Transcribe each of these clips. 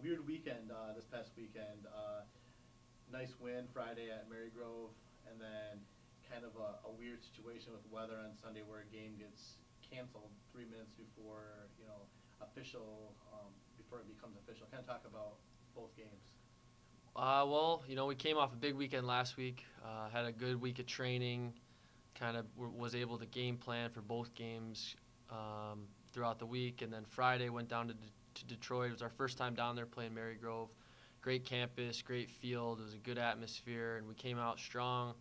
weird weekend this past weekend. Nice win Friday at Marygrove, and then kind of a weird situation with weather on Sunday where a game gets canceled 3 minutes before official before it becomes official. Kind of talk about both games. Well, we came off a big weekend last week. Had a good week of training. Kind of was able to game plan for both games throughout the week, and then Friday went down to Detroit. It was our first time down there playing Marygrove. Great campus, great field. It was a good atmosphere, and we came out strong.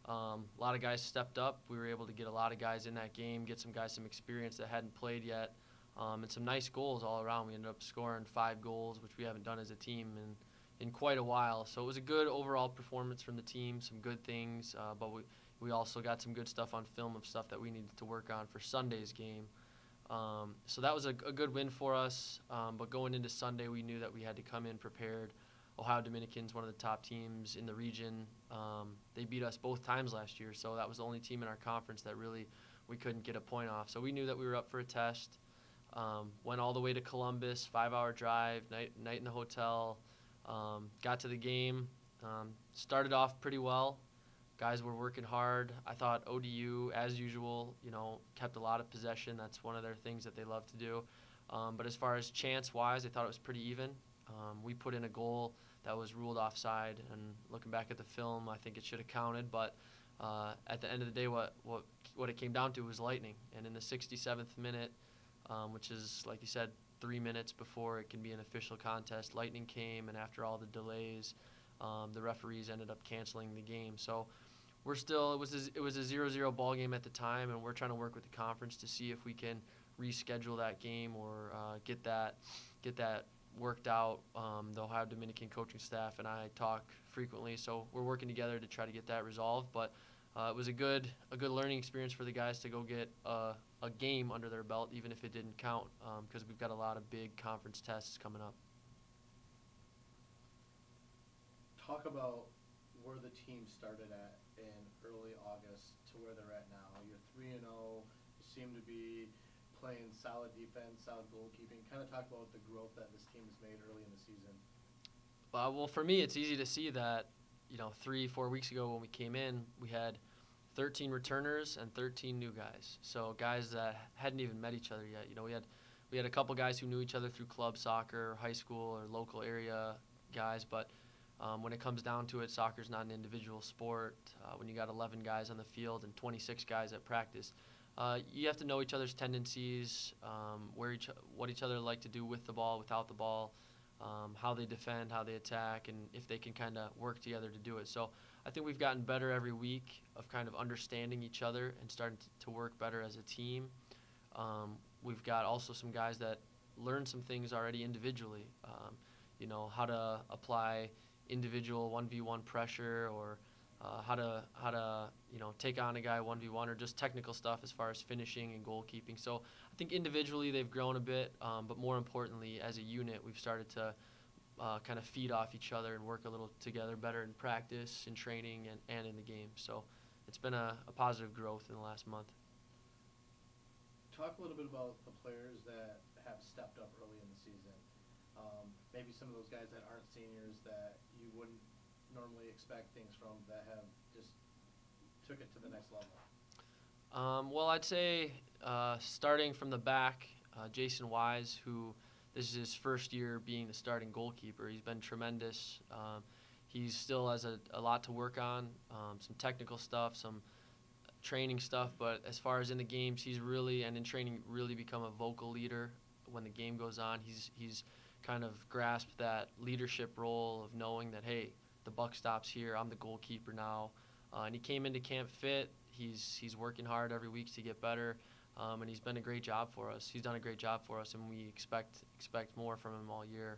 A lot of guys stepped up. We were able to get a lot of guys in that game, get some guys some experience that hadn't played yet, and some nice goals all around. We ended up scoring 5 goals, which we haven't done as a team in quite a while. So it was a good overall performance from the team, some good things, but we also got some good stuff on film of stuff that we needed to work on for Sunday's game. So that was a good win for us, but going into Sunday, we knew that we had to come in prepared. Ohio Dominican's one of the top teams in the region. They beat us both times last year, so that was the only team in our conference that really we couldn't get a point off. So we knew that we were up for a test. Went all the way to Columbus, 5-hour drive, night in the hotel. Got to the game, started off pretty well. Guys were working hard. I thought ODU, as usual, kept a lot of possession. That's one of their things that they love to do. But as far as chance-wise, I thought it was pretty even. We put in a goal that was ruled offside, and looking back at the film, I think it should have counted. But at the end of the day, what it came down to was lightning. And in the 67th minute, which is, like you said, 3 minutes before it can be an official contest, lightning came, and after all the delays, the referees ended up canceling the game. So it was a 0-0 ball game at the time, and we're trying to work with the conference to see if we can reschedule that game or get that worked out. The Ohio Dominican coaching staff and I talk frequently, so we're working together to try to get that resolved. But it was a good learning experience for the guys to go get a game under their belt, even if it didn't count, because we've got a lot of big conference tests coming up. Talk about where the team started at in early August to where they're at now. You're 3-0. You seem to be playing solid defense, solid goalkeeping. Kind of talk about the growth that this team has made early in the season. Well, for me, it's easy to see that, 3-4 weeks ago when we came in, we had 13 returners and 13 new guys. So guys that hadn't even met each other yet. We had a couple guys who knew each other through club soccer, high school, or local area guys, but when it comes down to it, soccer's not an individual sport. When you got 11 guys on the field and 26 guys at practice, you have to know each other's tendencies, what each other like to do with the ball, without the ball, how they defend, how they attack, and if they can kind of work together to do it. So I think we've gotten better every week of kind of understanding each other and starting to work better as a team. We've got also some guys that learn some things already individually, how to apply individual 1v1 pressure, or how to take on a guy 1v1, or just technical stuff as far as finishing and goalkeeping. So I think individually they've grown a bit, but more importantly, as a unit, we've started to kind of feed off each other and work a little together better in practice, in training, and in the game. So it's been a positive growth in the last month. Talk a little bit about the players that have stepped up early in the season. Maybe some of those guys that aren't seniors that you wouldn't normally expect things from, that have just took it to the next level. Well, I'd say starting from the back, Jason Wise, who this is his first year being the starting goalkeeper. He's been tremendous. He still has a lot to work on, some technical stuff, some training stuff, but as far as in the games, he's really, and in training, really become a vocal leader. When the game goes on, he's kind of grasped that leadership role of knowing that, hey, the buck stops here, I'm the goalkeeper now. And he came into camp fit. He's working hard every week to get better, and he's been a great job for us. He's done a great job for us, and we expect more from him all year.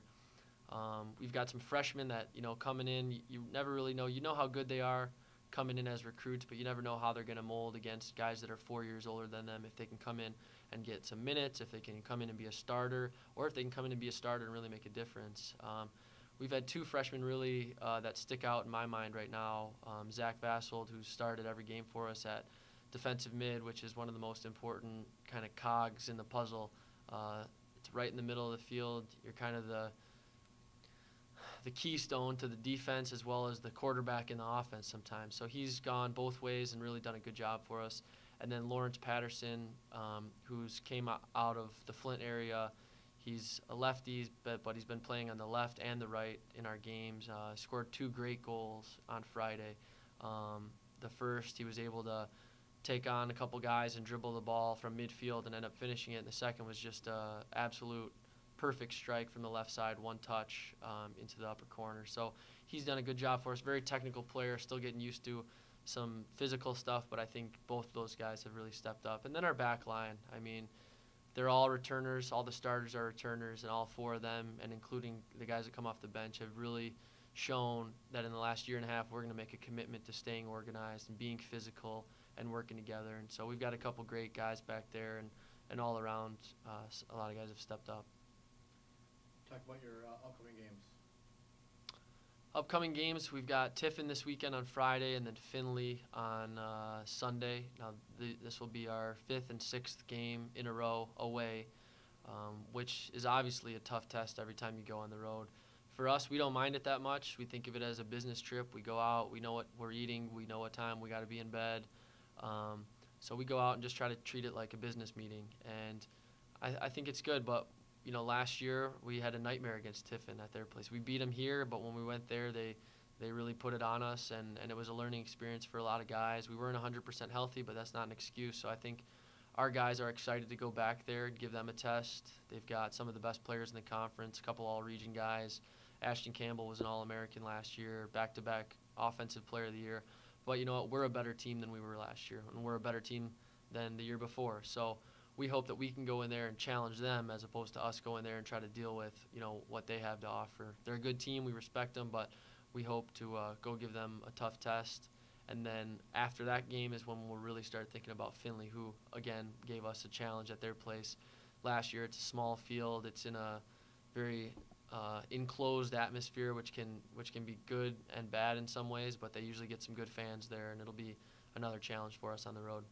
We've got some freshmen that, coming in, you never really know. You know how good they are coming in as recruits, but you never know how they're going to mold against guys that are 4 years older than them, if they can come in and get some minutes, if they can come in and be a starter, or if they can come in and be a starter and really make a difference. We've had 2 freshmen really that stick out in my mind right now. Zach Vassold, who started every game for us at defensive mid, which is one of the most important kind of cogs in the puzzle. It's right in the middle of the field. You're kind of the keystone to the defense as well as the quarterback in the offense sometimes. So he's gone both ways and really done a good job for us. And then Lawrence Patterson, who's came out of the Flint area. He's a lefty, but he's been playing on the left and the right in our games. Scored 2 great goals on Friday. The first, he was able to take on a couple guys and dribble the ball from midfield and end up finishing it. And the second was just an absolute perfect strike from the left side, one touch into the upper corner. So he's done a good job for us. Very technical player, still getting used to some physical stuff, but I think both of those guys have really stepped up. And then our back line, I mean, they're all returners. All the starters are returners, and all 4 of them, and including the guys that come off the bench, have really shown that in the last year and a half we're going to make a commitment to staying organized and being physical and working together. And so we've got a couple great guys back there, and all around a lot of guys have stepped up. Talk about your upcoming games. Upcoming games, we've got Tiffin this weekend on Friday and then Findlay on Sunday. Now, this will be our 5th and 6th game in a row away, which is obviously a tough test every time you go on the road. For us, we don't mind it that much. We think of it as a business trip. We go out, we know what we're eating, we know what time we got to be in bed. So we go out and just try to treat it like a business meeting. And I think it's good, but you know, last year we had a nightmare against Tiffin at their place. We beat them here, but when we went there, they really put it on us, and it was a learning experience for a lot of guys. We weren't 100% healthy, but that's not an excuse. So I think our guys are excited to go back there and give them a test. They've got some of the best players in the conference, a couple all-region guys. Ashton Campbell was an All-American last year, back-to-back Offensive Player of the Year. But you know what? We're a better team than we were last year, and we're a better team than the year before. So we hope that we can go in there and challenge them as opposed to us go in there and try to deal with, you know, what they have to offer. They're a good team. We respect them, but we hope to go give them a tough test. And then after that game is when we'll really start thinking about Findlay, who, again, gave us a challenge at their place last year. It's a small field. It's in a very enclosed atmosphere, which can be good and bad in some ways, but they usually get some good fans there, and it'll be another challenge for us on the road.